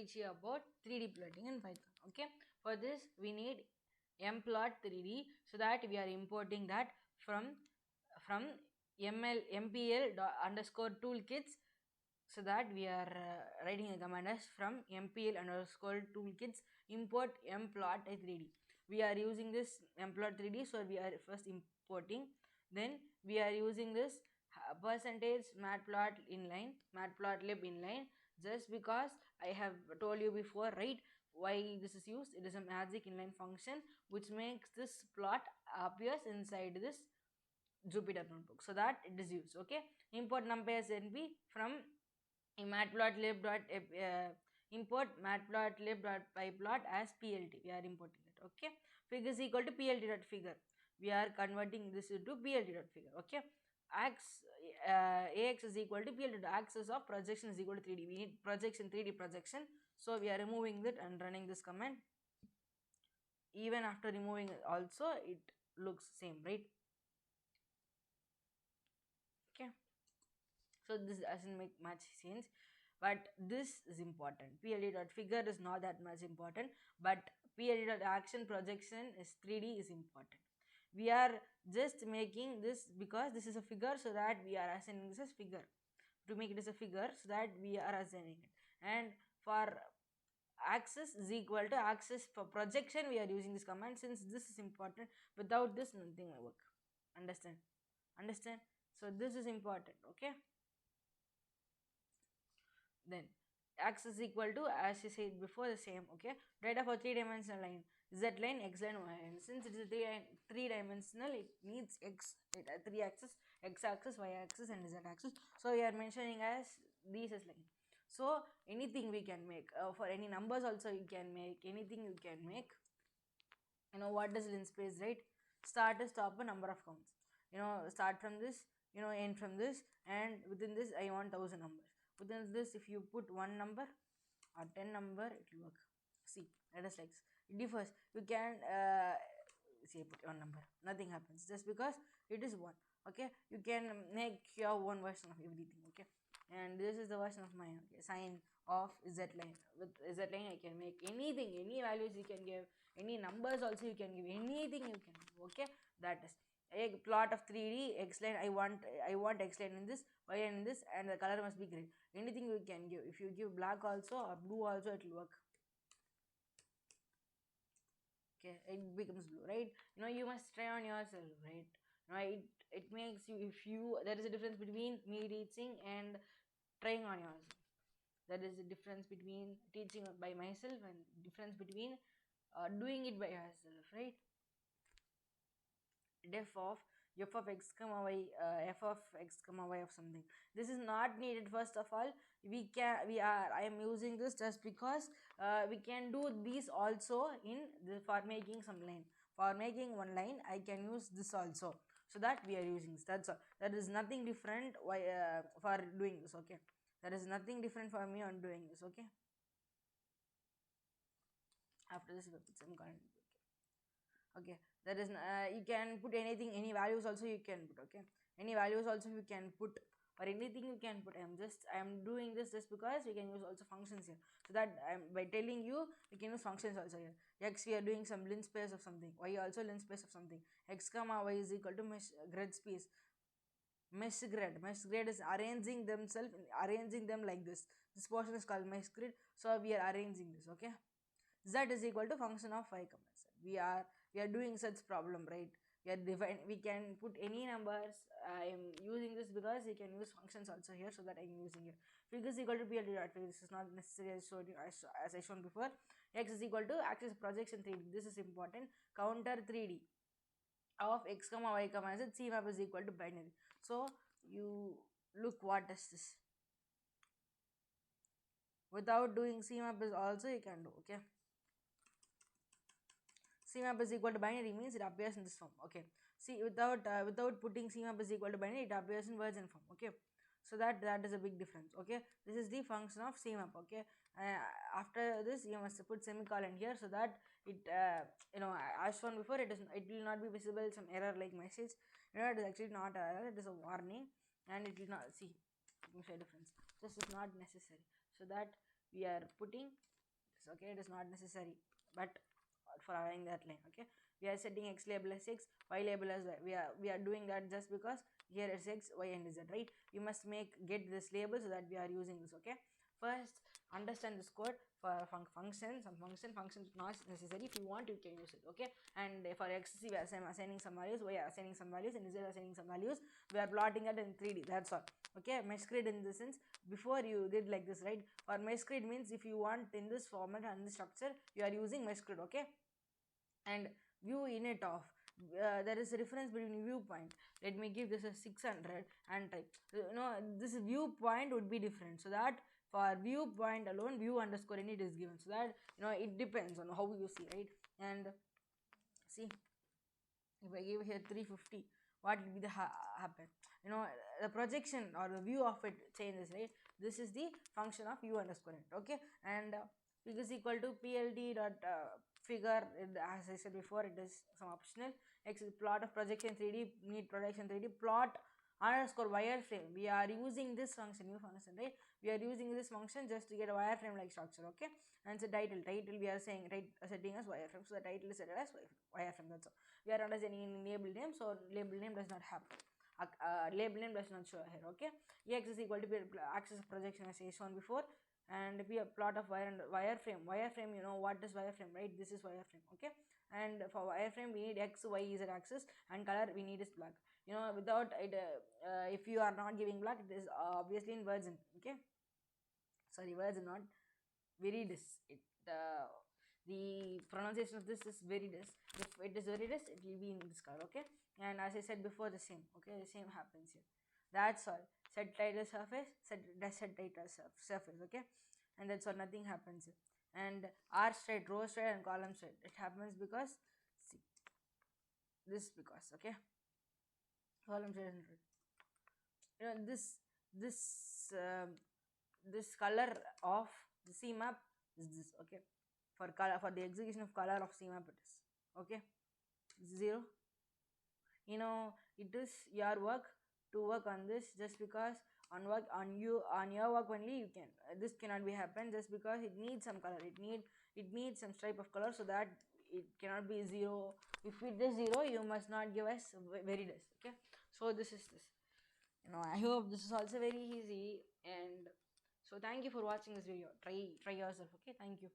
teach you about 3D plotting in Python. Okay, for this we need mplot 3D, so that we are importing that from mpl underscore toolkits, so that we are writing a command as from mpl underscore toolkits import mplot 3D. We are using this mplot 3D, so we are first importing, then we are using this percentage matplot inline, matplotlib inline, just because I have told you before, right, why this is used. It is a magic inline function which makes this plot appears inside this Jupyter notebook, so that it is used. Okay, import numpy as np from matplotlib import matplotlib.pyplot as plt. We are importing it. Okay, figure is equal to plt.figure. We are converting this into plt.figure. Okay, ax is equal to plt. Axis of projection is equal to 3D. We need projection, 3D projection, so we are removing it and running this command. Even after removing it also, it looks same, right? Okay, so this doesn't make much sense, but this is important. plt.figure is not that much important, but plt.action projection is 3D is important. We are just making this because this is a figure, so that we are assigning this as figure, to make it as a figure, so that we are assigning it. And for axis is equal to axis, for projection we are using this command, since this is important. Without this nothing will work. Understand? So this is important. Okay, then x is equal to, as you said before, the same. Okay, data for three-dimensional line, z line, x line, y line. Since it is three-dimensional, it needs three axis, x axis, y axis, and z axis. So we are mentioning as these as line. So anything we can make, for any numbers also you can make, anything you can make. You know what is linspace, right? Start to stop a number of counts. Start from this, end from this, and within this I want 1000 numbers. Within this, if you put one number or 10 number, it will work. See, let us like this. It differs. You can say put one number, nothing happens, just because it is one. Okay, you can make your own version of everything. Okay, and this is the version of mine. Okay, sign of z line. With z line I can make anything, any values you can give, any numbers also you can give, anything you can give. Okay, that is a plot of 3D x line. I want x line in this, y line in this, and the color must be green. Anything you can give. If you give black also or blue also, it will work. Okay, it becomes blue, right? You must try on yourself, right? It makes you, if you, there is a difference between me teaching and trying on yourself. There is a difference between teaching by myself and difference between doing it by yourself, right? Def of f of x comma y, f of x comma y of something, this is not needed. First of all, I am using this just because we can do these also for making some line. For making one line I can use this also, so that we are using this. That's all. There is nothing different for doing this. Okay, there is nothing different for me on doing this. Okay, after this we put some current. Okay, that is you can put anything, any values also you can put. Okay, any values also you can put, or anything you can put. I am doing this just because we can use also functions here, so that by telling you we can use functions also here. X, we are doing some linspace of something, y also linspace of something. X comma y is equal to mesh grid space. Mesh grid is arranging them like this portion is called mesh grid, so we are arranging this. Okay, z is equal to function of y comma z. We are doing such problem, right? We can put any numbers. I am using this because you can use functions also here, so that I am using it. Figure is equal to plt dot figure. This is not necessary as I shown before. X is equal to axis projection 3D. This is important. Counter 3D of x comma y comma z. C map is equal to binary. So you look, what is this? Without doing C map is also you can do. Okay, CMAP is equal to binary means it appears in this form. Okay, see, without putting CMAP is equal to binary, it appears in version form. Okay, so that is a big difference. Okay, this is the function of CMAP. Okay, after this you must put semicolon here, so that it as shown before, it will not be visible some error like message. It is actually not error, it is a warning, and it will not see. Let me show difference. This is not necessary, so that we are putting x-axis. Okay, it is not necessary, but for aligning that line. Okay, we are setting x label as x, y label as y. We are doing that just because here is x, y, and z, right? We must get this label so that we are using this. Okay, first understand this code for functions. Some functions not necessary. If you want, you can use it. Okay, and for x we are assigning some values, y are assigning some values, and z are assigning some values. We are plotting it in 3D. That's all. Okay, mesh grid in the sense, before you did like this, right? For mesh grid means if you want in this format and this structure, you are using mesh grid. Okay, and view init of, there is a difference between viewpoint. Let me give this a 600 and type, this viewpoint would be different, so that for viewpoint alone view underscore init is given, so that it depends on how you see, right? And see, if I give here 350, what will be the happen? The projection or the view of it changes, right? This is the function of u underscore init. Okay, and fig is equal to pld dot figure. As I said before, it is some optional. X is plot of projection 3D, need projection 3D, plot underscore wireframe. We are using this function, new function, right? We are using this function just to get a wireframe like structure. Okay, and so title we are saying, right, setting as wireframe, so the title is set as wireframe. That's all. We are not assigning any label name, so label name does not happen. Label name does not show here. Okay, x is equal to axis of projection as I shown before, and we have plot of wireframe. You know what is wireframe, right? This is wireframe. Okay, and for wireframe we need x, y, z axis, and color we need is black. Without it, if you are not giving black, it is obviously in virgin. Okay, sorry, virgin, not viridis. The pronunciation of this is viridis. If it is viridis, it will be in this color. Okay, and as I said before, the same. Okay, the same happens here. That's all. Set title surface, set title surface. Okay, and that's all. Nothing happens here. And r straight, row straight, and column straight. It happens because, see, this because, okay, column straight and straight. This this color of the CMap is this. Okay, for color, for the execution of color of CMap it is. Okay, 0. It is your work to work on this, just because on your work only you can, this cannot be happen, just because it needs some color, it needs some stripe of color, so that it cannot be 0. If it is 0, you must not give us viridis. Okay, so this is this. I hope this is also very easy, and so thank you for watching this video. Try yourself. Okay, thank you.